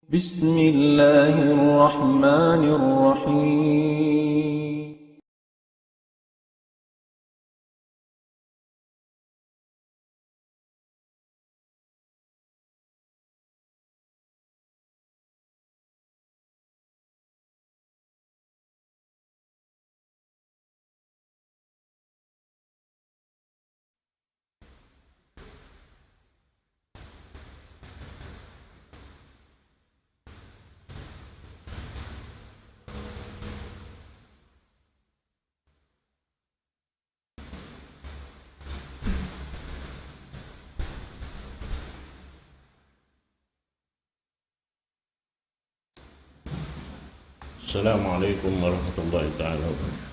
بسم الله الرحمن الرحيم. السلام عليكم ورحمة الله تعالى وبركاته.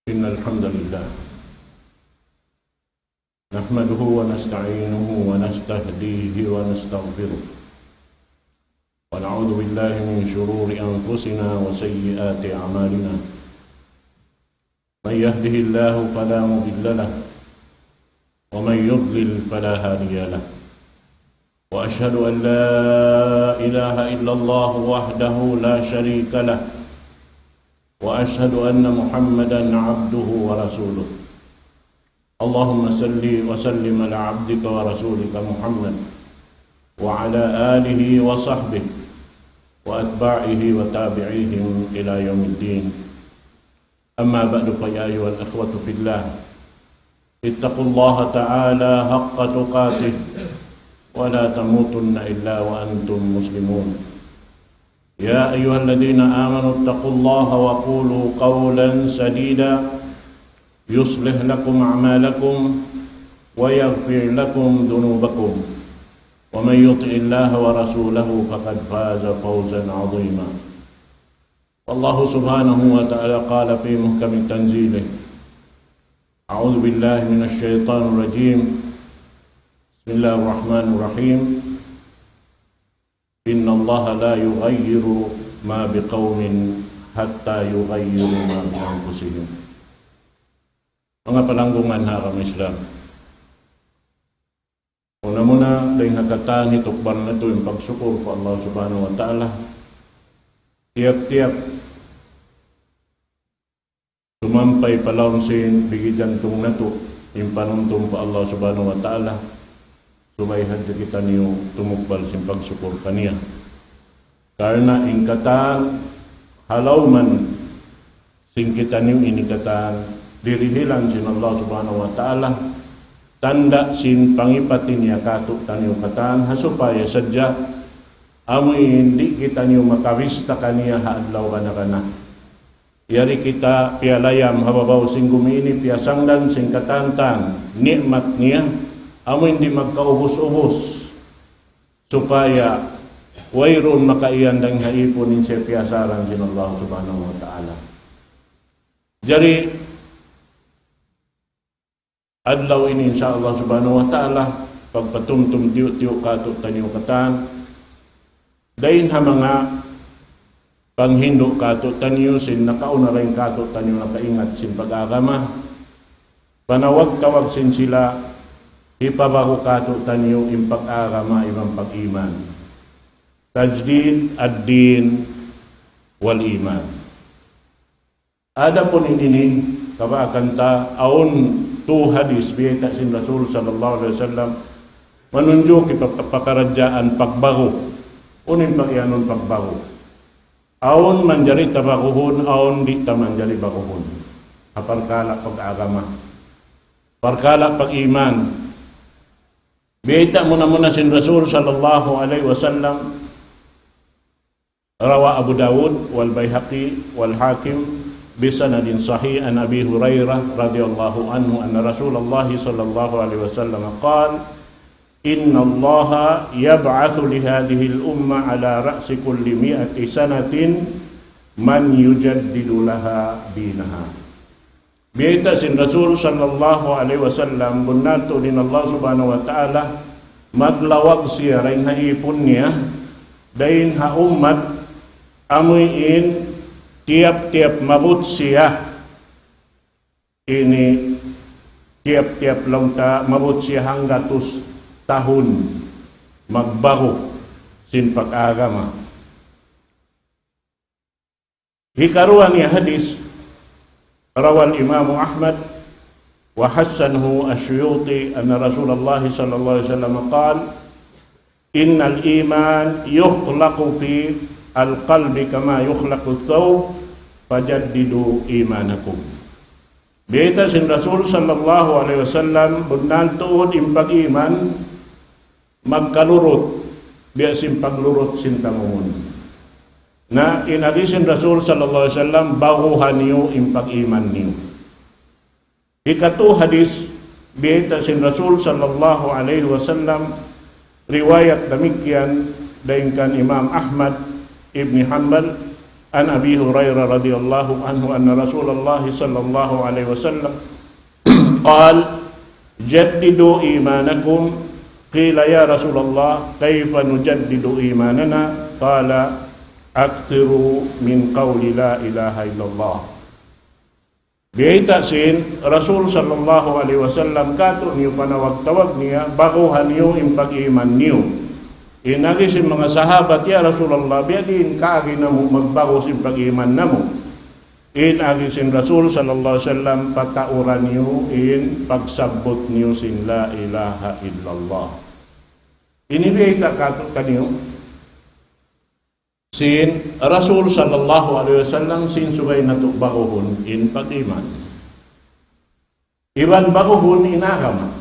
إن الحمد لله نحمده ونستعينه ونستهديه ونستغفره ونعوذ بالله من شرور أنفسنا وسيئات أعمالنا من يهده الله فلا مضل له ومن يضلل فلا هادي له وأشهد أن لا إله إلا الله وحده لا شريك له وأشهد أن محمدا عبده ورسوله اللهم صل وسلم على عبدك ورسولك محمد وعلى آله وصحبه وأتباعه وتابعيهم إلى يوم الدين أما بعد فيا أيها الأخوة في الله اتقوا الله تعالى حق تقاته ولا تموتن إلا وأنتم مسلمون يا أيها الذين آمنوا اتقوا الله وقولوا قولا سديدا يصلح لكم أعمالكم ويغفر لكم ذنوبكم ومن يطع الله ورسوله فقد فاز فوزا عظيما والله سبحانه وتعالى قال في محكم تنزيله أعوذ بالله من الشيطان الرجيم بسم الله الرحمن الرحيم إن الله لا يغير ما بقوم حتى يغيروا ما بأنفسهم. Mga palanggungan ha kami Islam. Una-muna dahil nakatahan itukban na ito yung pagsukur ko Allah subhanahu wa ta'ala. Tiap-tiap sumampay palaunsin bigyan tung na ito yung panuntong pa Allah subhanahu wa ta'ala. Sumayhan sa kita niyo tumukbal sin pagsukur kaniya. Karena ingkatan halaw man sin kita niyo inikatan dirihilan sin Allah subhanahu wa ta'ala tanda sin pangipatin niya kato taniyo katan hasupaya sadya amoy hindi kita niyo makawista kaniya haadlaw kana. Yari kita pialayam hababaw sin gumini piasangdan sin katantan nikmat niya amo hindi magkaubos-ubos supaya wayron makaiyan dang haiponin siya piasaran sin Allah subhanahu wa ta'ala. Jari adlaw ini insyaallah subhanahu wa ta'ala pagpatumtum tiyo-tiyo kato tanyo katan dahin ha mga panghindo kato tanyo sin nakauna rin kato tanyo nakaingat sin pag-agama panawag-kawag sin sila ipabago kato tanyo yung pag-agama ibang pag-iman. Tajdid ad-din wal iman. Ada pun ini kabakanta aun tu hadis biyata sin Rasul sallallahu alaihi wasallam menunjuk pakarajaan pagbago. Unin pag-ianon pagbago. Aun manjari tabaguhon, aun di tamanjari baguhon. Aparkala pag-agama. Parkala pag-iman. Biyata muna sin Rasul sallallahu alaihi wasallam rawa Abu Dawud wal Baihaqi wal Hakim bisanadin sahih an Abi Hurairah radhiyallahu anhu anna Rasulullah sallallahu alaihi wasallam qala inna Allah yab'atsu li hadhihi al-umma ala ra'si kulli mi'ati sanatin man yujaddidu laha dinaha. Biyata sin Rasul sallallahu alaihi wasallam bunato din Allah subhanahu wa ta'ala maglawag siya rin haipon niya dahin ha umat amuyin tiap-tiap mabut siya ini tiap-tiap lang ta mabut siya hanggatus tahun magbago sin pag-agama. Hikaruan niya hadis rawal Imam Ahmad wa hasanahu Asyuyuti anna Rasulullah sallallahu alaihi wasallam qala innal iman yukhlaqu fi al-qalbi kama yukhlaqu ath-thawb fajaddidu imanakum. Biyata sin Rasul sallallahu alaihi wasallam bundan tuod impag-iman magkalurot biya sin paglurot sin tamungon. Na inadisin Rasul sallallahu alaihi wasallam baguhan niyo impag-iman niyo. Ikatu hadis biyata sin Rasul sallallahu alaihi wasallam riwayat demikian daingkan Imam Ahmad Ibn Hanbal an Abi Hurairah radhiyallahu anhu anna Rasulullah sallallahu alaihi wasallam qala jaddidu imanakum. Qila ya Rasulullah kaifa nujaddidu imanana? Qala akthiru min qawli la ilaha illallah. Biita sin Rasul sallallahu alaihi wasallam kato niyo panawag-tawag niya baguhan niyo yung pag-iman niyo. Inagi sin mga sahabat, ya Rasulullah biadin kaagi na mo magbago sin pag-iman na mo. Inagi sin Rasul sallallahu alaihi wasallam patauran niyo in pagsabot niyo sin la ilaha illallah. Inibiita kato kaniyo sin Rasul sallallahu alaihi wasallam sin subay nato baguhon in pag-iman. Iban baguhon inagama.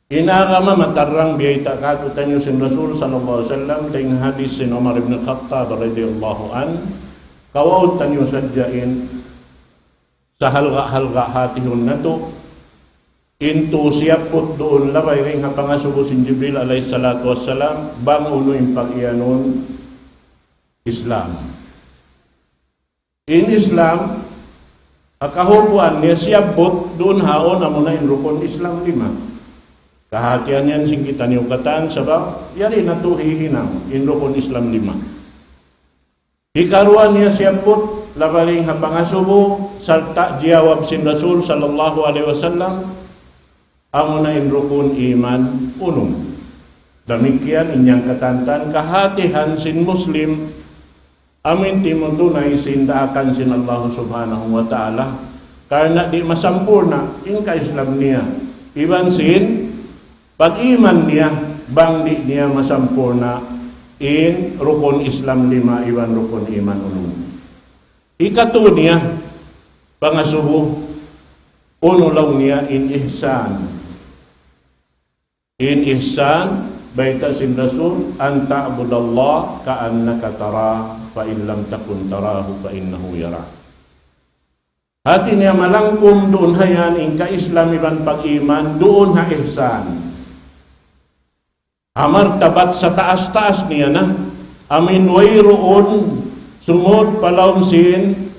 Inagama matarang biyayta kato tanyo sin Rasul sallallahu alaihi wasallam ting hadis sin Umar ibn Khattab radhiyallahu an kawaw tanyo sadyain sa halga-halga hatihon nato into siyapot doon labay ring hapangasubo sin Jibril alayhi salatu wassalam bang uno yung pag-ianon Islam. In Islam, akahupuan niya siyapot doon haon amo na in rukun Islam 5. Kahatian yan sing kita niyo katan sabab yari na to hihinang in rukun Islam 5. Ikaruan niya siyapot labaring hapangasubo salta jawab sin Rasul sallallahu alaihi wasallam amo na in rukun iman 1. Demikian inyang katantan kahatihan sin Muslim amin timuntunay sindaakan sin Allah subhanahu wa ta'ala karena di masampurna in ka-Islam niya iban sin pag-iman niya bang di niya masampurna in rukun Islam 5 iban rukun iman 1. Ikatu niya pangasubo uno lang niya in ihsan. In ihsan baita sin Rasul an ta'budallah ka'annaka tara fa in lam takun tarahu fa innahu yara. Hati niya malangkum doon hayan in ka-Islam iban pag-iman doon ha ihsan. Amar tabat sa taas-taas niya na amin wayroon sumod palawm sin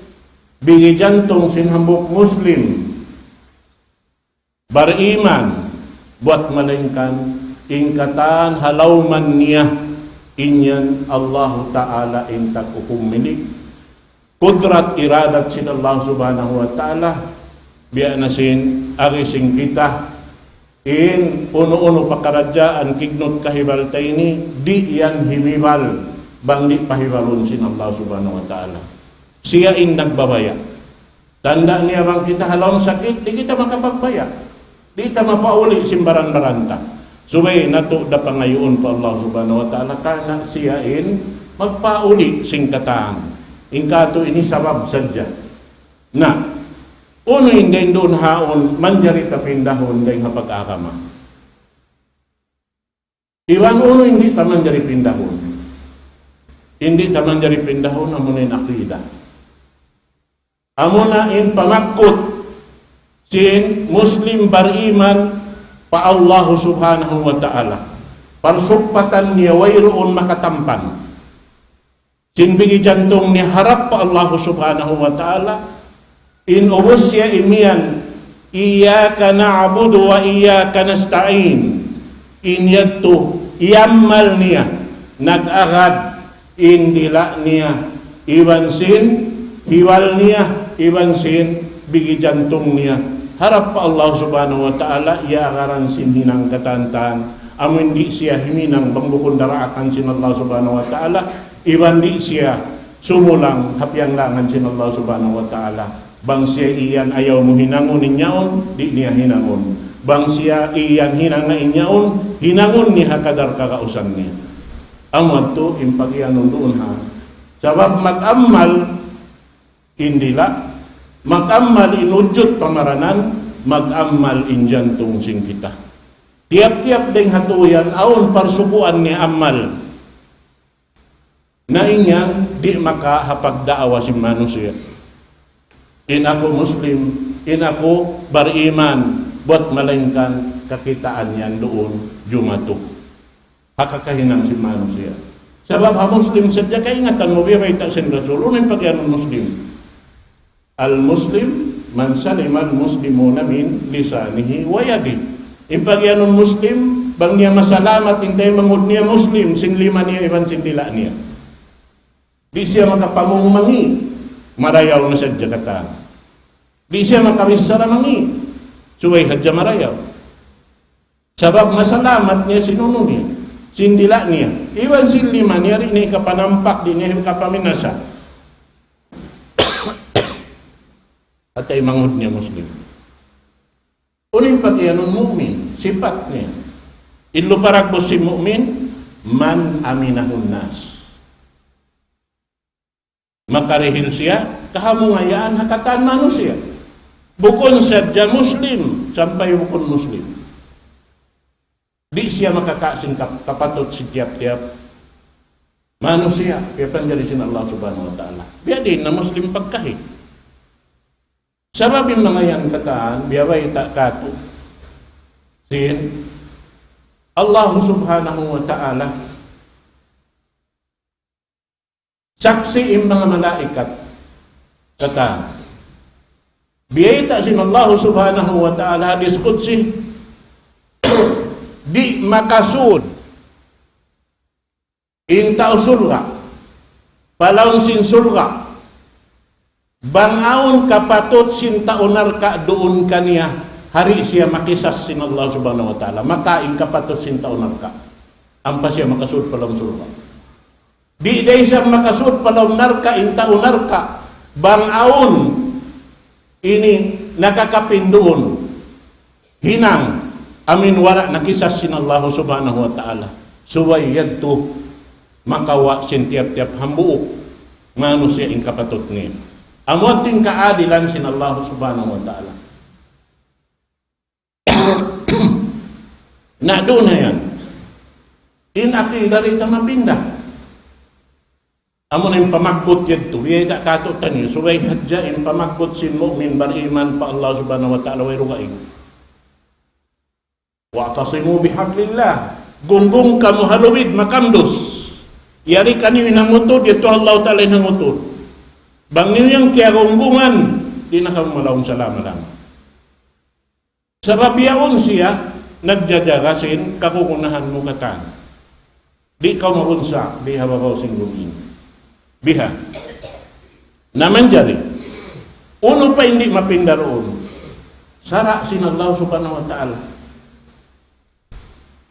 bigijantong sin hambok Muslim bariman buat malingkan ingkatan halauman niya inyan Allah Ta'ala intak hukum milik kudrat iradat sin Allah subhanahu wa ta'ala biya na sin agising kita in uno-uno pakaradyaan kignot kahibaltay ni di yan himibal bang di pahibalon sin Allah subhanahu wa ta'ala siya in nagbabaya tanda niya bang kita halawang sakit di kita makapagbaya di kita mapauli sin baran-baranta subay nato da pangayoon pa Allah subhanahu wa ta'ala kana siya in magpauli sing kataan ingkato ini sabab sadya na uno hindi doon haon manjari tapindahon day nga pag-akama iwan uno hindi ta manjari pindahon amo na in akida amo na in pamakot sin Muslim bariman pa Allah subhanahu wa ta'ala parsupatan niya wayroon makatampan sinbigi jantong ni harap pa Allah subhanahu wa ta'ala in ubos siya imian iyyaka na'budu wa iyyaka nasta'in in yadto iyamal niya nag-agad in dila niya iban sin hiwal niya iban sin bigi jantong niya harap pa Allah subhanahu wa ta'ala iagaran sin hinang katantan amin di siya himinang bangbukundarakan sin Allah subhanahu wa ta'ala iban di siya sumulang hapyang langan sin Allah subhanahu wa ta'ala bang siya iyan ayaw mo hinangon ninyaon di niya hinangon bang siya iyan hinang na inyaon hinangon ni hakadar kakausan niya amad to impagyanon doon ha sabab mag-ammal indila mag-ammal inudjot pamaranan mag-ammal injantong sing kita tiap-tiap ding hatuyan aon parsukuan ni ammal na inyang di makahapagdaawa si manusia in ako Muslim in ako bariman buat malingkan kakitaan yan doon jumato hakakahinang si manusia Sabab ha Muslim sadya kaingatan mo biya ta sin Rasul. Unang pagyanon Muslim. Al-Muslim man salima al-muslimuna min lisanihi wa yadihi. Impagyanon Muslim bang niya masalamat intay mangud niya Muslim sing lima niya iban sing dila niya. Di siya makapamungmangi marayaw na sadya kata. Di siya makabisara mangi suway hadya marayaw. Sabab masalamat niya sinuno niya. Sindila niya. Iwan sin lima niya rin ni kapanampak di niya kapaminasa. At ay mangud niya Muslim. Uling pati anong mu'min, sifat niya. Ilo parag po si mu'min, man aminahun nas. Makarihil siya, kahamungayaan hakatan manusia. Bukon sadya Muslim, sampai bukon Muslim. Di siya makakasing kapatot si tiap-tiap manusia. Kaya panjari sin Allah subhanahu wa ta'ala. Biya din na Muslim pagkahit. Sabab yung mga yan kataan, biyaway tak kato. Sin Allah subhanahu wa ta'ala saksi yung mga malaikat kataan. Biyay tak sin Allah subhanahu wa ta'ala hadis qudsi di makasud inta usulga palawang sin sulga bangaon kapatot sin taunar ka doon kaniya hari siya makisas sin Allah subhanahu wa ta'ala makain kapatot sin taunar ka ampa siya makasud palawang sulga di day siya makasud palawang narka inta unar ka bangaon ini nakakapin doon hinang amin wala nakisas sin Allah subhanahu wa ta'ala suway yadto makawa sin tiap-tiap hambuok ngano siya ing kapatot niya amot din kaadilan sin Allah subhanahu wa ta'ala na doon na yan in akida rita mapindah amon yung pamagkot yadto yada katotan niyo suway hadja yung pamagkot sin mu'min bariman pa Allah subhanahu wa ta'ala way rugaing wa'tasimu bihablillah gunggong ka muhalubid makamdos yari kaniyo nangutod ito Allah ta'ala nangutod bang niyo yung kaya gunggungan di na kang malawang salama lang sa rabiyaon siya nagdadarasin kakukunahan mo katan di ka marunsa di hababaw singgungin biha naman jari uno pa hindi mapindaroon sara sin Allah subhanahu wa ta'ala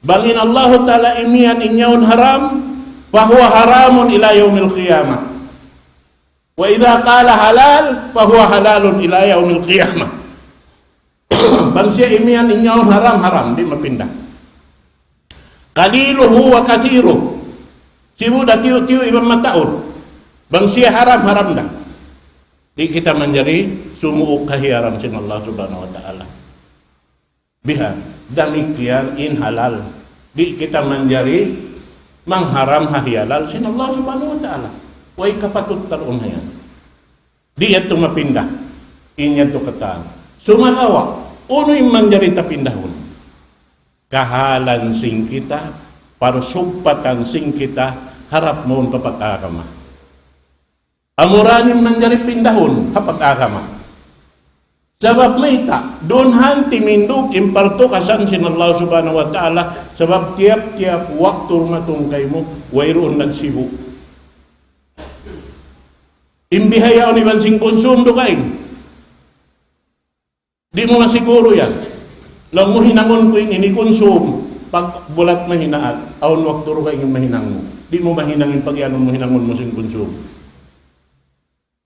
bangin Allah ta'ala imian inyaun haram fahuwa haramun ila yaumil qiyamah wa idha qala halal fahuwa halalun ila yaumil qiyamah bang siya imian inyaun haram di mapindah qaliluhu wa kathiruh sibu da tiu-tiu ibang mataon bang siya haram dah di kita menjadi sumu'uk kahiyaram sin Allah subhanahu wa ta'ala biha demikian in halal di kita menjadi mengharam hahialal sin Allah subhanahu wa ta'ala way kapatut taron hayan di ito mapindah inya to katan sumagawa uno yung menjadi tapindahon kahalan sing kita parsugpatan sing kita harap mohon kapag-agama amuranin menjadi pindahon kapag-agama sebab mereka doon hanti minduk imparto kasan sin Allah subhanahu wa ta'ala sebab tiap-tiap waktu matungkay mo wayroon nagsibu imbihayaon iban sing konsum do kain di mo masiguro yan lang mo hinangon ko ini konsum pag bulat mahinaat aon waktu ro kain mahinang mo di mo mahinangin pag yanon mo hinangon mo sing konsum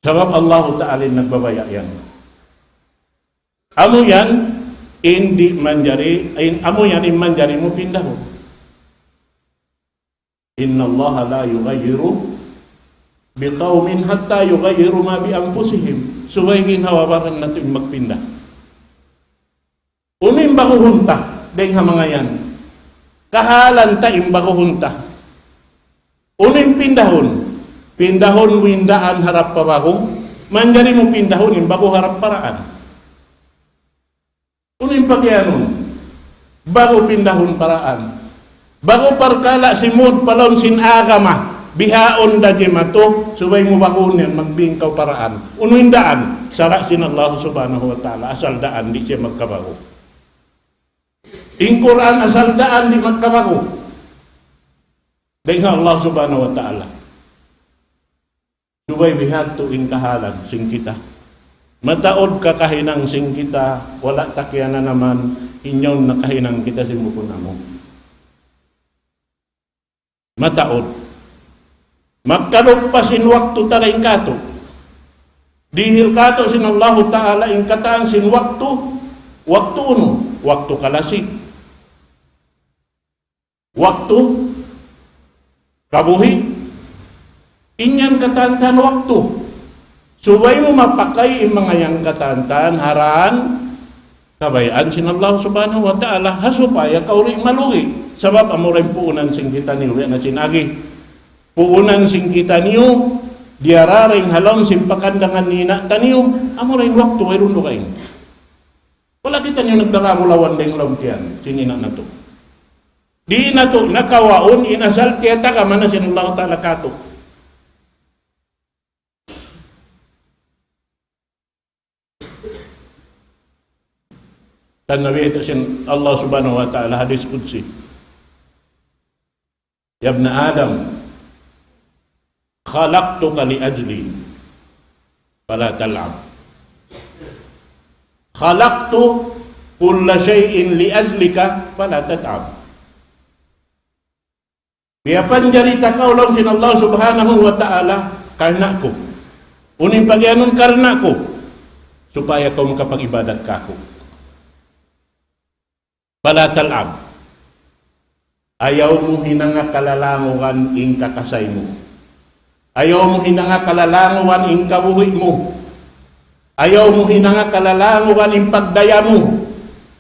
sebab Allah ta'ala nagbabaya yan amo yan hindi manjari amo yan manjari mo pindaho inna Allah la yughayyiru biqaumin hatta yughayyiru ma bi anfusihim suwayhin hawabaran natin magpindah unim bago hunta deng mga yan kahalan ta imbago hunta unim pindahon windaan harap pabago manjari mo pindahon imbago harap paraan unin pagyanon bago pindahon paraan bago parkala simod palon sin agama bihaon da di mato, subay mo bakunin, magbingkaw paraan. Unuin daan, sara sin Allah subhanahu wa ta'ala, asal daan, di siya magkabago. In Quran, asal daan, di magkabago. Dengan Allah subhanahu wa ta'ala. Subay bihato in kahalan, sing kita. Mataod ka kahinang sing kita, wala takya na naman, inyon na kahinang kita simukon mo. Mataod. Magkalugpasin waktu talaing kato. Dihil kato sin Allah Ta'ala in kataan sin waktu no, waktu kalasig. Waktu kabuhi. Inyan katantan waktu. Subay mo mapakay mga yang katantan, haran, kabayaan sin Allah subhanahu wa ta'ala, hasupaya kauri malugi. Sabab amuray puunan sing kita niyo, na sinagi. Puunan sing kita niyo, diararing halong simpakandangan nina taniyo, amuray waktu ay rundo kayo. Wala kita niyo nagdaramo-lawan ding lawtian, sinina na to. Di na to, nakawaon, inasal tiyata ka man na sin Allah ta'ala kato. Dan Nabi itu Allah subhanahu wa ta'ala hadis qudsi. Ya ibn Adam, khalaqtuka li ajli, fala tal'ab. Khalaqtu kulla syai'in li ajlika, fala tat'ab. Biya panjarita ka ulang sin Allah subhanahu wa ta'ala karena ko. Uning pagyanon karena ko, supaya kau makapag-ibadat ka ko. Fala tal'ab. Ayaw mo hinanga kalalanguan ing kakasay mo. Ayaw mo hinanga kalalanguan ing kabuhi mo. Ayaw mo hinanga kalalanguan ing pagdaya mo.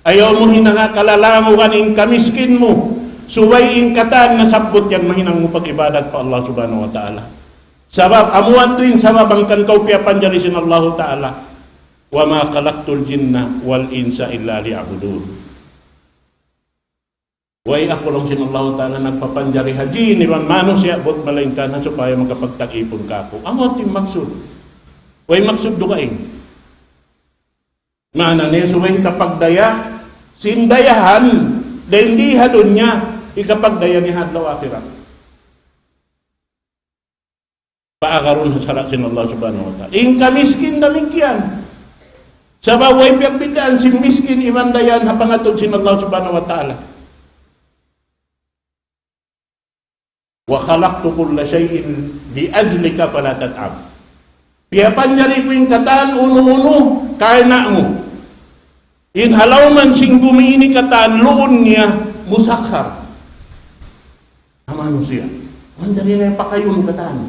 Ayaw mo hinanga kalalanguan ing kamiskin mo. Suway ing katan na sabot yan mahinang mo pag-ibadat pa Allah subhanahu wa ta'ala. Sabab amuan to yung sabab ang kankaw piyapan jari sin Allah ta'ala. Wa ma khalaqtul jinna wal insa illa liya'budun. Way ako lang sin Allah ta'ala nagpapanjari haji ni man manusia bot malaingkan na supaya magkapagtag-ipon ka ako. Amo ting maksud. Way maksud do kaing. Mana ni suway kapagdaya sindayahan dahil di hadon niya ikapagdaya ni hadlaw akhirat. Paagaron sa sarat sin Allah subhanahu wa ta'ala. Ing kamiskin damikyan. Sabab way piyagpidaan si miskin imandayan hapangatod sin Allah subhanahu wa ta'ala. Wa khalaqtu kulla syai'in li ajlika fala tat'ab. Piyapan niya rin ko yung kataan uno-uno karena mo. In halaw man sing gumiini kataan luon niya musakhar. Amano siya. Mandari na yung pakayon kataan.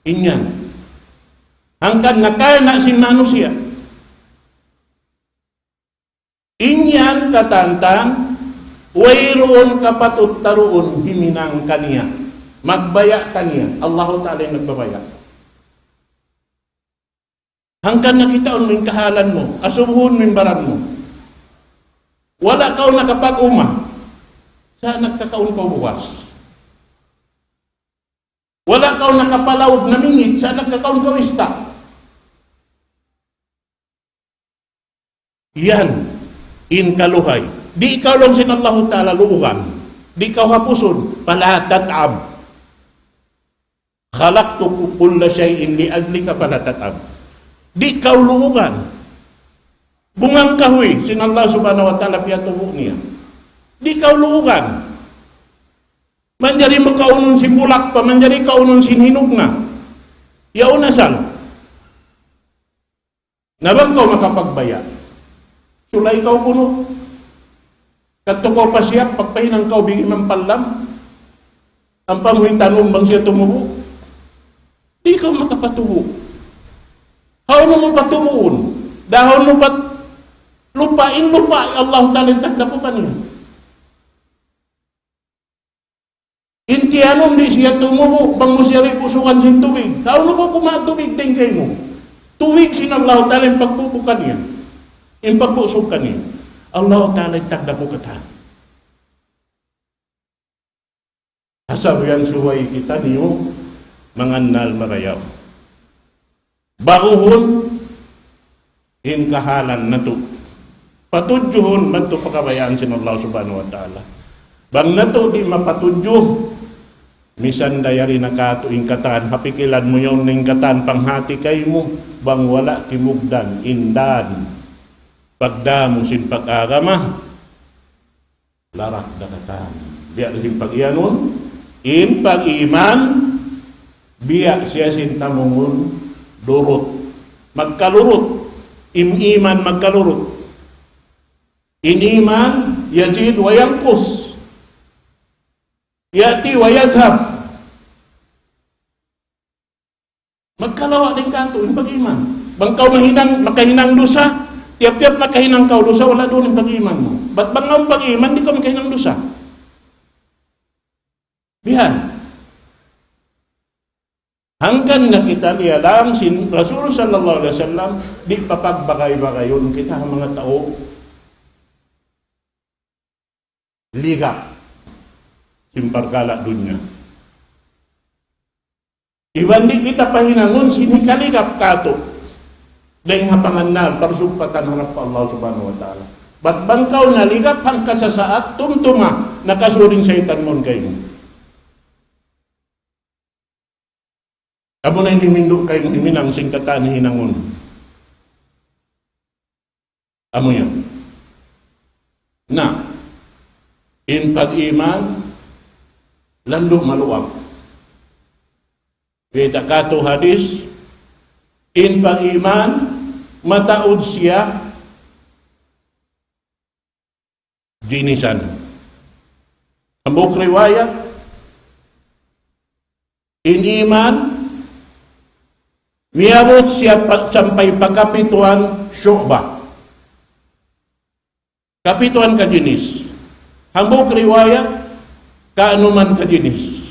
Inyan. Hanggang nakarna si manusia. Inyan katantang wayroon kapatut taruon himinang kaniya. Magbaya kaniya. Allah Ta'ala yung nagbabaya. Hanggang nakitaon mo yung kahalan mo, asubuhon mo yung baran mo. Wala kau nakapag-uma. Saan nagkakaon kau bukas? Wala kau nakapalawod na mingit. Saan nagkakaon kau ista? Yan. In kaluhay. Di ikaw lang sin Allah Ta'ala luugan. Di ikaw hapuson. Fala tat'ab. Khalaqtu kulla syai'in li ajlika fala tat'ab. Di ikaw luugan. Bungang kahoy sin Allah subhanahu wa ta'ala piyatubo niya. Di ikaw luugan. Manjari mo kaunon sin bulak pa, manjari kaunon sin hinug na. Yaon asal. Nabang kau makapagbaya. Sulay kau kuno. Kato ko pa siya, pagpahinang kau bigim ang palam. Ang pamuhin tanong bang siya tumubo. Di ka makapatubo. Haon mo patubuon. Dahon mo pat lupain lupa. Allah talintak na po kaniya. Intianom di siya tumubo. Bang mo siya rin pusukan sin tubig. Haon mo kumatubig din kayo mo. Tuwig sin Allah talin pagpupukan niya. Yung pagpusukan niya. Allah Ta'ala tagda po kata. Hasabihan suway kita niyo mangannal marayaw. Baguhon in kahalan na to. Patudyohon man to pakabayaan sin Allah subhanahu wa ta'ala. Bang na to di mapatudyo. Misan dayari nakato ing katan, hapikilan mo yung ning katan, panghati kay mo, bang wala kimugdan, indan. Pagdamo sin pag-agama, larak na katan. Biya sin pag-iyanon, in pag-iman, biya siya sin tamungon, durot. Magkalurot, im-iman magkalurot. In-iman, yazid wa yanqus. Yati wa yadhab. Magkalawa din kanto yung pag-iman. Bang kau makahinang dosa, tiap-tiap makahinang kau dosa, wala doon yung pag-iman mo. Ba't bang ang pag-iman, di ka makahinang dosa? Bihan. Hanggang na kita lialam sin Rasul sallallahu alaihi wasallam, di papagbagay-bagayon kita ang mga tao ligap simpargala dunya. Iwan di kita pahinangon sinikaligap kato dahil nga panganal parsupatan harap pa Allah subhanahu wa ta'ala. Ba't bangkaw na ligap ang kasasaat tumtuma nakasuring sa itanmon kayo. Amo na hindi minduk kayo iminang singkatan hinangon. Amo yan. Na, in pag-iman, lalo maluwag. Kita kato hadis, in pag-iman, mataod siya, jinisan. Ambok riwayat, in iman, miabot siya sampai pagkapituan syu'bah. Kapituan ka jinis. Ambok riwayat, kaanuman ka jinis.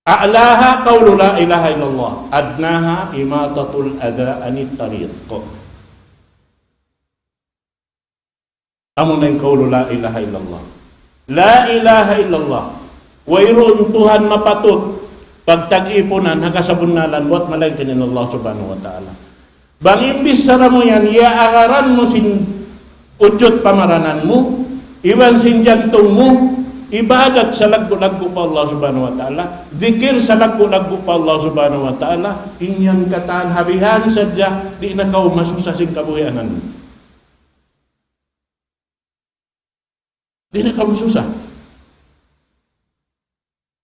A'laha qawlu la ilaha illallah, adnaha imatatul adha anit tariq. Amo na yung qawlu la ilaha illallah. La ilaha illallah. Wayroon Tuhan mapatut pagtag-ipunan hakasabunalan buat malay kanin Allah subhanahu wa ta'ala. Bang imbis sara mo yan, iaagaran mo sin udyot pamaranan mo, iwan sin jantong mo, ibadat sa lagpo-lagpo pa Allah subhanahu wa ta'ala, zikir sa lagpo-lagpo pa Allah subhanahu wa ta'ala, inyang kataan habihan sadya, di na kau masusa sing kabuhianan. Di na kau masusa.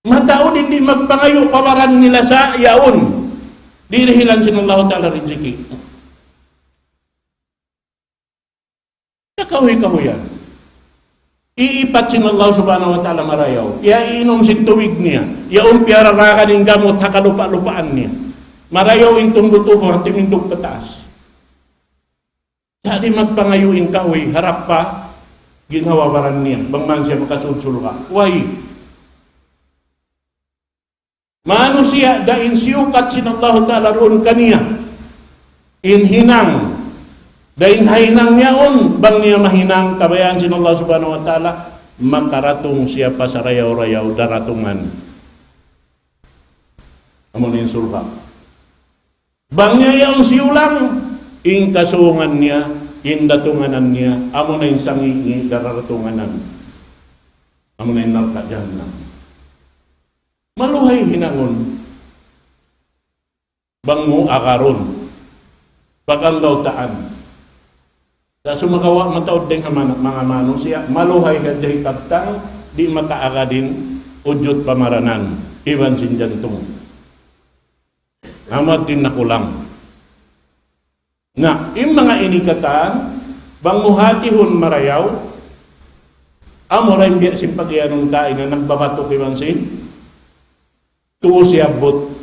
Mataon hindi magpangayo pamaran nila sa yaon. Di nahilan sin Allah ta'ala rinjiki. Kakahuy-kahuyan. Iipat sin Allah subhanahu wa ta'ala marayaw. Iainom sin tuwig niya. Iaon piyararakan ng gamot hakalupa-lupaan niya. Marayaw in tumbutubo ang timindog pataas. Sadi magpangayuin kahoy, harap pa, ginawawaran niya. Bangman siya makasulsul ka. Why? Mano siya dain siyukat sin Allah ta'ala roon kaniya. Inhinang. Dain hainang niyaon, bang niya mahinang kabayaan sin Allah subhanahu wa ta'ala, makaratong siya pa sa rayaw-rayaw daratungan. Amon in sulka. Bang niya yaon siyulang, in kasungan niya, in datunganan niya, amon na in sangingi daratunganan. Amon na in narkadyan na. Maluhay hinangon. Bang mo akaron. Paganggaw taan. Sa sumagawa mataod din mga manong siya, maluhay ka dyan tabtang, di makaaga din udyot pamaranan, iwan sin jantong. Amat din nakulang. Na, yung mga inikataan, bang muhatihon marayaw, amo rin biya sin pagyanong tain na nagbabato iwan sin, tuo siya but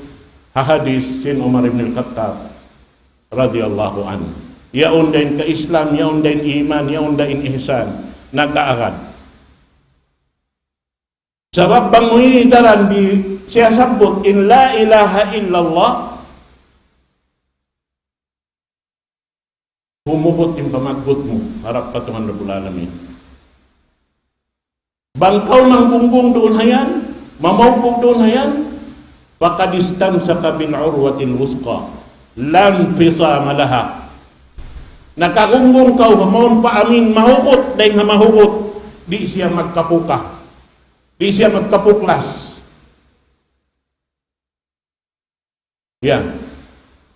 hahadis sin Umar ibn al-Khattab, radiyallahu anhu. Yaon din ka Islam, yaon din iman, yaon din ihsan, nagkaagad. Sabab bang muhinidaran di siya sabot in la ilaha illallah, humubot yung pamagbot mo, harap patungan Rabbul Alamin. Bangkaw ng bungbong doon hayan, mamawbog doon hayan, fakadistam sa kabil urwatil wusqa, lam fisama laha. Nakagunggong kau, maun pa amin mahukot, dahil nga mahukot, di siya magkapuka, di siya magkapuklas. Yan.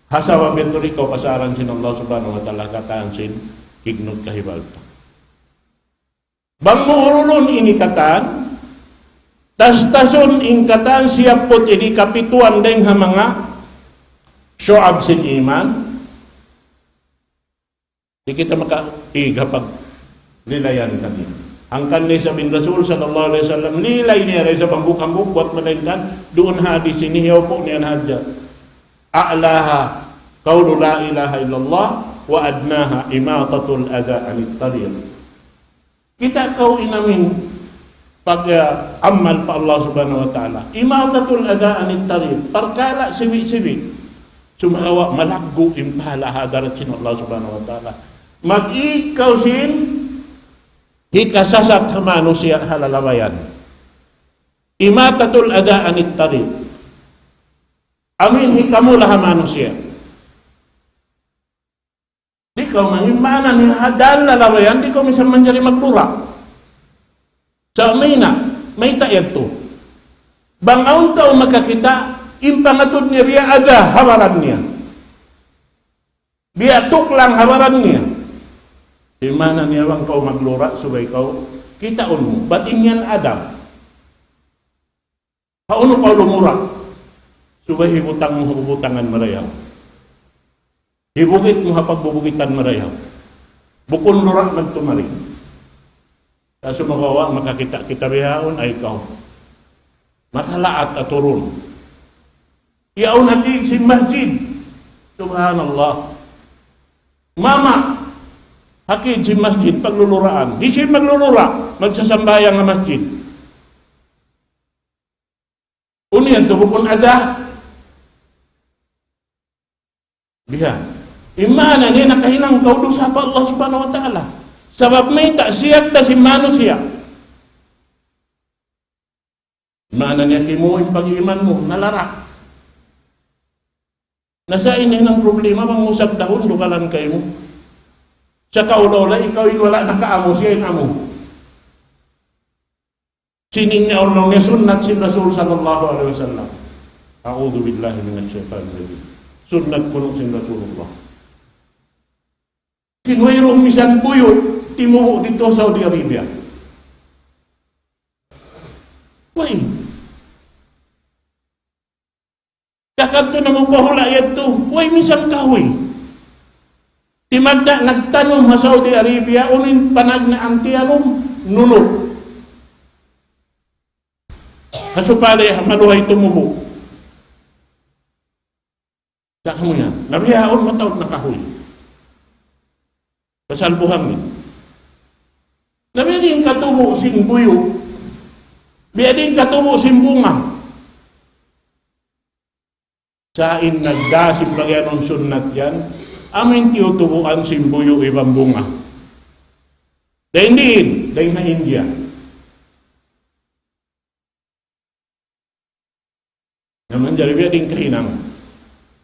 Hasawa beturi ko pasaran sin Allah subhanahu wa ta'ala kataan sin kignod kahibalta. Bang muurulon ini kataan, tas-tason in kataan siyapot ini kapituan deng ha mga syu'ab sin iman. Di kita maka-iga pag nilayan kami. Ang kanli sa bin Rasul sallallahu alaihi wasallam nilay niya rin sa bambukang bukwat malainkan doon hadis sinihiyaw po niyan hadya. A'laha qawlu la ilaha illallah wa adnaha imatatul adha anit tariq. Kita kau inamin pag amal pa Allah subhanahu wa ta'ala. Imatatul adha anit tariq. Perkara siwi-siwi. Sumawa malaggo impala hadarat sin Allah subhanahu wa ta'ala. Mag-ikaw sin hikasasat sa manusia halalawayan. Imatatul adha anit tariq. Amin hikamu laha manusia. Di kau mangimana ni hadal lalawayan, di kau bisa menjadi magpura. Sa amina, may tayag to. Bangaw tao makakita, impangatod niya biya ada hawaran niya. Biya tuklang hawaran niya. Di mana niya wang kau maglura, subay kau, kitaon mo, bating yan adam. Kauno kau lumura. Subay hibutang mo hubutangan marayaw. Hibugit mo hapagbubugitan marayaw. Bukon lurak magtumari. Sa sumagawa, makakita kita bihaon ay ikaw. Makalaat at turun. Iyaw natin si masjid. Subhanallah. Mama, hakid si masjid pagluluraan. Di siya maglulura, magsasambayang ang masjid. Uniyan, tubukon ada. Biya. Imana niya nakahinang kaudo sa Allah subhanahu wa ta'ala. Sabab may taksiyat ta si manusia. Imana niya kimuin pag-iman mo, nalarak. Nasa ini ng problema, mangusap dahon, dukalan kayo mo. Sa kaulola, ikaw wala nakaamo, siya yung amo. Sining niya ulong niya sunnat si Rasul sallallahu alaihi wasallam. A'udhu billahi minash shaitanir rajim. Sunnat kulong sin Rasulullah. Kinwayrong misan buyot, timuho dito sa Saudi Arabia. Why? Kakadto na magpahula yato, why misan kahoy? Timagda nagtanong sa Saudi Arabia, unin panag na antianom, nunok. Kasupali, maluhay tumubo. Saka mo yan. Nabihaon matawag na kahoy. Pasalbuhan niya. Nabihaon katubo sing buyo. Biading katubo sing bunga. Sain nagdasip bagyan ng sunnat yan, amin tiutubuan sing buyo ibang bunga. Dahil din, dahil na India. Naman jari biading kahinang.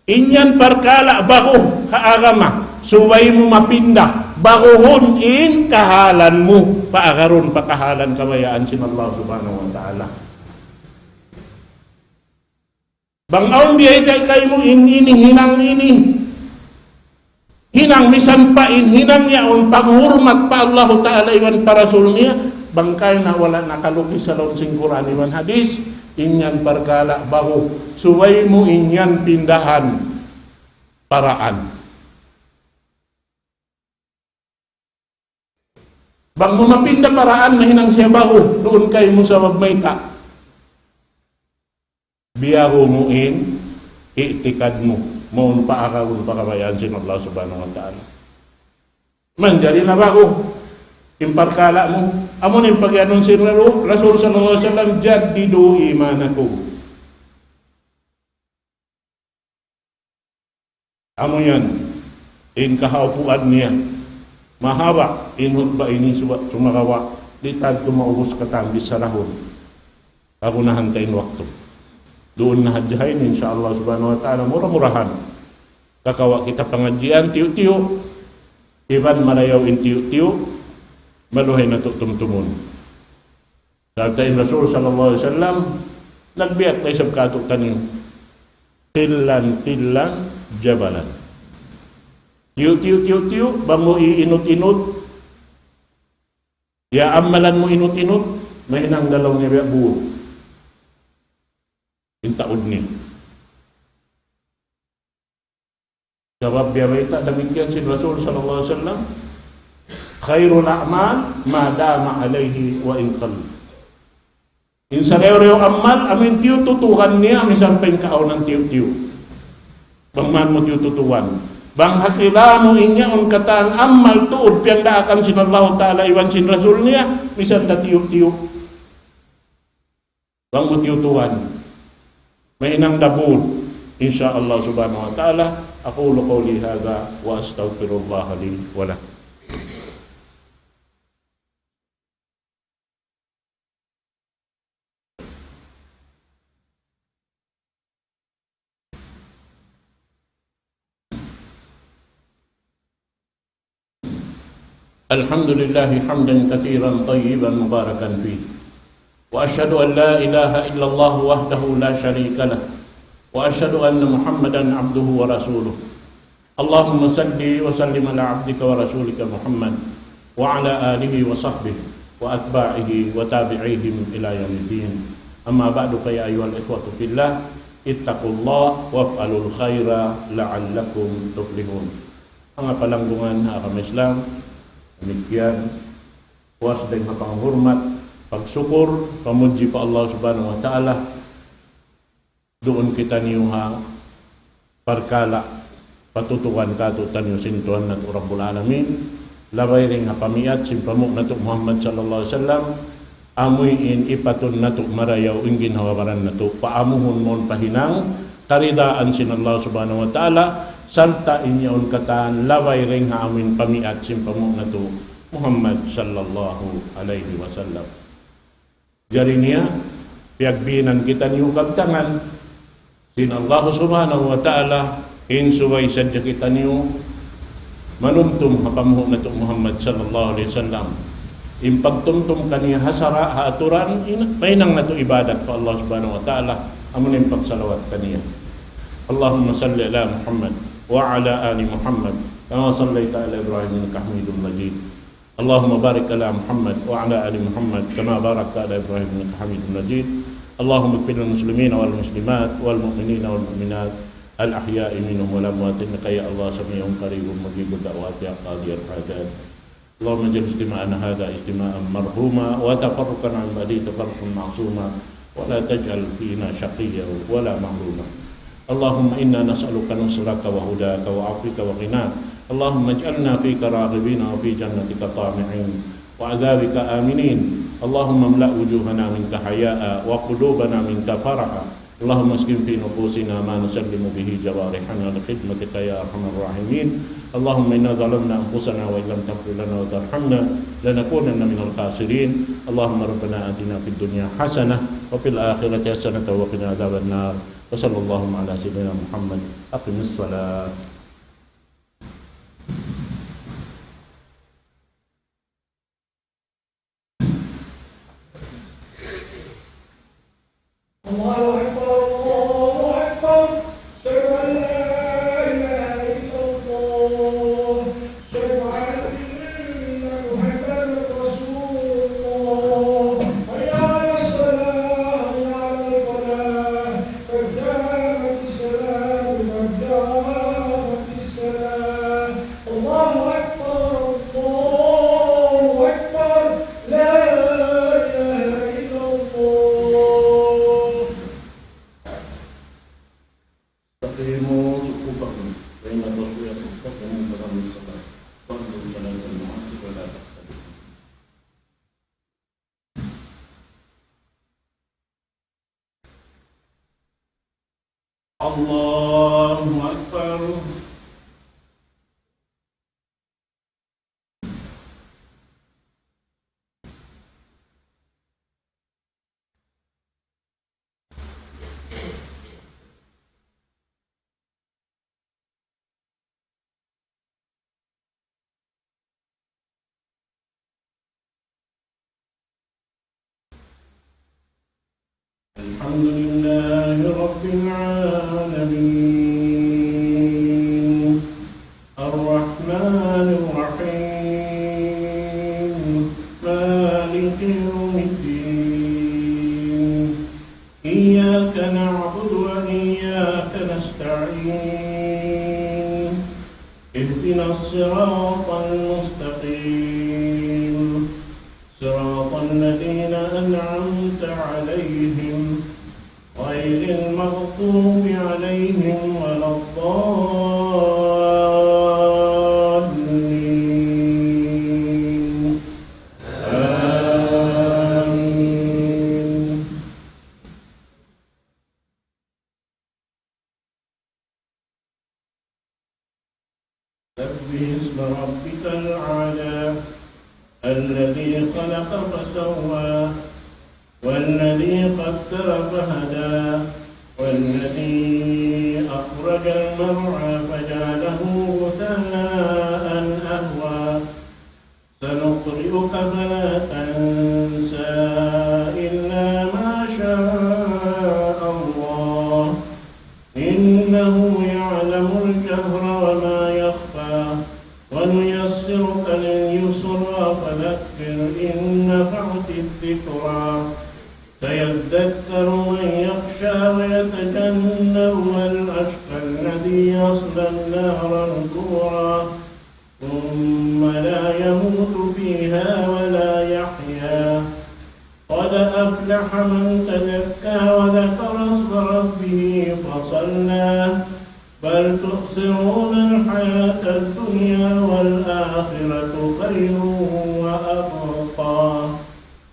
Inyan perkala bago kaagama, suway mo mapinda, bagohon in kahalan mo, paagaron pakahalan kamayaan sin Allah subhanahu wa ta'ala. Bangaon biyay kay mo ini hinang ini. Hinang misampain, hinang yaon paghurmat pa Allah ta'ala iwan para rasul niya, bangkay na wala nakalukis sa laon sing Quran iwan hadis. Inyan perkala bahu, suway mo inyan pindahan paraan. Bang mo mapinda paraan na hinang siya bahu, doon kayo mo sa wagmayta. Biyaho mo in, itikad mo, maun paakawon pakabayaan sin Allah subhanahu wa ta'ala. Manjari na bahu. Imparkala mo, amon yung pag-anon si Rasul sallallahu alaihi wasallam, jaddidu imanakum. Amo yan, in kahaupuan niya, mahaba, in hutba ini sumagawa, Di tayo maubos katang bisarahon. Ako nahantayin waktu. Doon na hadyahin, insyaAllah subhanahu wa ta'ala, murah-murahan. Kakawa kita pengajian, tiyo-tiyo. Iban marayawin tiyo-tiyo, maluhin na tumtumun. Sabihin Rasul sallallahu alaihi wasallam, nagbiyak na isang katukan niyo. Tilan-tilan, jabalan. Tiyo-tiyo, bang mo iinot-inot, ya amalan mo inot-inot, may hinang dalawang niya buo. Intaod niya. Jawab biya baita, demikian si Rasul sallallahu alaihi wasallam, khairul a'mal ma dama alaihi wa in qall. Insa reyo amal amin tiyo tutukan niya amin sampay kaaw ng tiyo-tiyo. Bang man mo tiyo tutuwan. Bang hakila mo inya on kataan amal tuod piyang daakan sinallahu ta'ala iwan sin Rasul niya misan na tiyo-tiyo. Bang mo tiyo tuwan. May inang dabud insyaallah subhanahu wa ta'ala. Aqulu qawli hadha wa astaghfirullah li wa lakum. الحمد لله حمدا كثيرا طيبا مباركا فيه وأشهد أن لا إله إلا الله وحده لا شريك له وأشهد أن محمدا عبده ورسوله اللهم صل وسلم على عبدك ورسولك محمد وعلى آله وصحبه وأتباعه وتابعيهم إلى يوم الدين أما بعد فيا أيها الإخوة في الله اتقوا الله وافعلوا الخير لعلكم تفلحون. Mga palanggungan akam Islam, demikian puas dan panghormat, pagsyukur, pamuji pa Allah subhanahu wa ta'ala. Doon kita niyuha parkala patutukan katutan yung sintuan na Rabbul Alamin. Labay rin nga pamiat, simpamuk na to Muhammad sallallahu alaihi wasallam. Amuin ipatun na to marayaw ingin hawabaran na to. Paamuhon mon pahinang, karidaan sin Allah subhanahu wa ta'ala. Santa inyaon kataan, labay rin nga amin pamiat, simpamuk na to Muhammad sallallahu alaihi wasallam. Jari niya, piyagbinan kita niyo kagtangan, sin Allah subhanahu wa ta'ala, insuway sadya kita niyo, manuntum hapamuhon na to Muhammad sallallahu alaihi wasallam. Impagtumtum kaniya hasara, haaturan, may nang na to ibadat pa Allah subhanahu wa ta'ala, amun impagsalawat kaniya. Allahumma salli ala Muhammad wa ala ali Muhammad kama sallaita ala Ibrahim innaka Hamidum Majid. Allahumma barik ala Muhammad wa ala ali Muhammad kama barakta ala Ibrahim innaka Hamidum Majid. Allahumma ighfir lil muslimin wal muslimat wal mu'minin wal mu'minat al ahya'i minhum wal amwat innaka ya Allah sami'un qaribun mujibud da'wat ya qadiyal hajat. Allahumma ij'al istima'ana hadha istima'an marhuma wa tafarruqana an ba'di tafarruqan ma'suma wa la taj'al fina shaqiyyan wa la mahruma. Allahumma inna nas'aluka nusraka wa hudaka wa 'afwika wa ghinak. Allahumma ij'alna fika raghibin wa fi jannatika tami'in wa 'adzabika aminin. Allahumma amla' wujuhana minka haya'a wa qulubana minka faraha. Allahumma askin fi nufusina ma nusallimu bihi jawarihana li khidmatika ya arhamar rahimin. Allahumma inna zalamna anfusana wa illam taghfir lana wa tarhamna lanakunanna minal khasirin. Allahumma rabbana atina fid dunya hasanah wa fil akhirati hasanah wa qina adzaban nar. وصلى الله على سيدنا محمد أقم الصلاة. الله أكبر الله أكبر أشهد أن لا إله إلا الله أشهد أن محمدا رسول الله حي على الصلاة حي على الفلاح قد قامت الصلاة قد قامت الصلاة. الله أكبر الله أكبر لا إله إلا الله. استقيموا صفوفكم بين الرسول والصفوف ومن الصلاة صلوا صلاة المعاصي ولا تختلفوا. الله أكبر. الحمد لله رب العالمين الرحمن الرحيم مالك يوم الدين إياك نعبد وإياك نستعين اهدنا الصراط المستقيم صراط الذين أنعمت عليهم غير المغضوب عليهم ولا الضالين آمين. سبح اسم ربك الأعلى الذي خلق فسوى والذي قدر فهدى والذي أخرج المرعى فجعله غثاء أهوى سنقرئك فلا تنسى إلا ما شاء الله إنه يعلم الجهر وما يخفى ونيسرك لليسرى فذكر إن نفعت الذكرى سيذكر من يخشى ويتجنبها الأشقى الذي يصلى النار الكبرى ثم لا يموت فيها ولا يحيا قد أفلح من تزكى وذكر اسم ربه فصلى بل تؤثرون الحياة الدنيا والآخرة خير وأبقى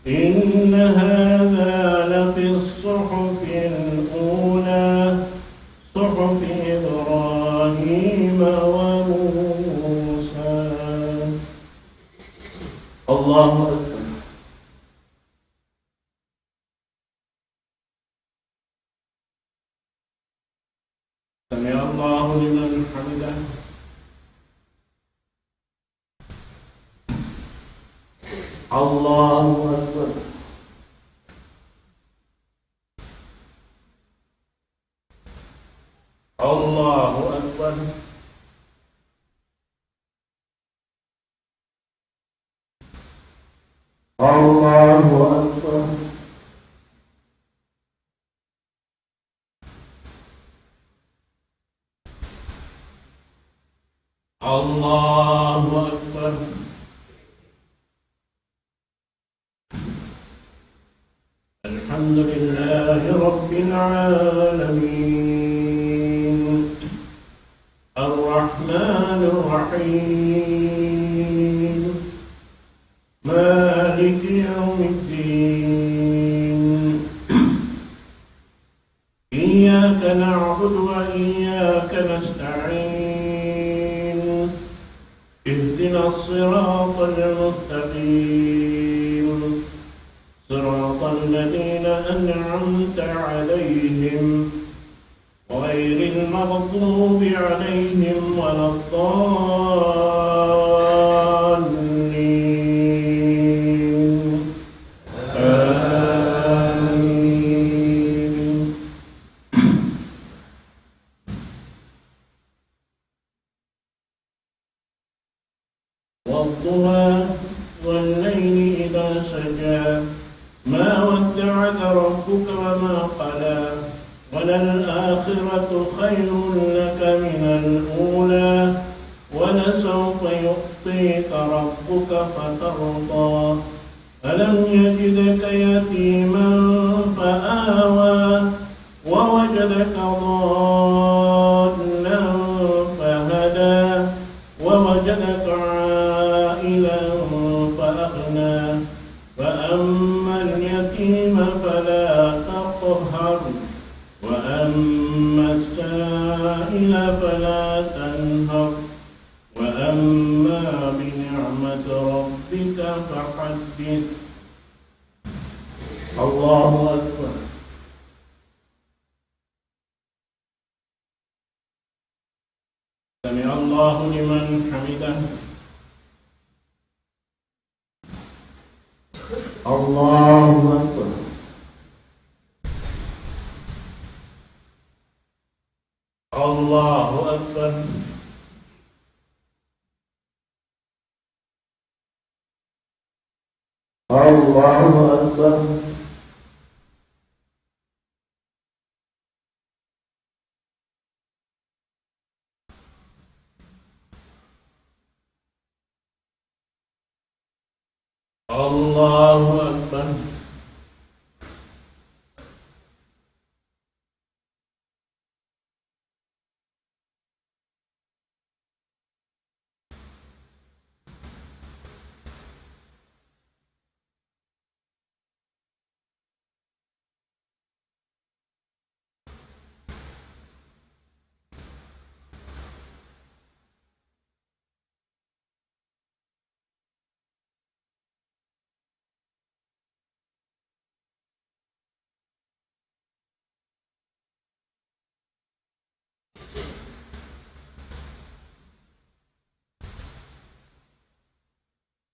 إن هذا لفي الصحف الأولى صحف إبراهيم وموسى. الله أكبر. سمع الله لمن حمده. الله أكبر. الله أكبر. الله أكبر. الله أكبر. الحمد لله رب العالمين الرحمن الرحيم مالك يوم الدين إياك نعبد وإياك نستعين اهدنا الصراط المستقيم صراط الذين أنعمت عليهم غير المغضوب عليهم ولا الضالين آمين. والضحى والليل إذا سجى ما ودعك ربك وما قلى وللآخرة خير لك من الأولى ولسوف يعطيك ربك فترضى ألم يجدك يتيما فآوى ووجدك ضالا فهدى ووجدك عائلا فأغنى فأما اليتيم فلا تقهر وأما السائل فلا تنهر وأما بنعمة ربك فحدث. الله أكبر. سمع الله لمن حمده. الله أكبر. Allahu Akbar. Allahu Akbar. Allahu Akbar.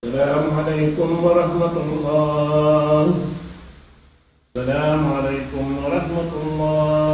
Assalamualaikum warahmatullahi wabarakatuh. Assalamualaikum warahmatullahi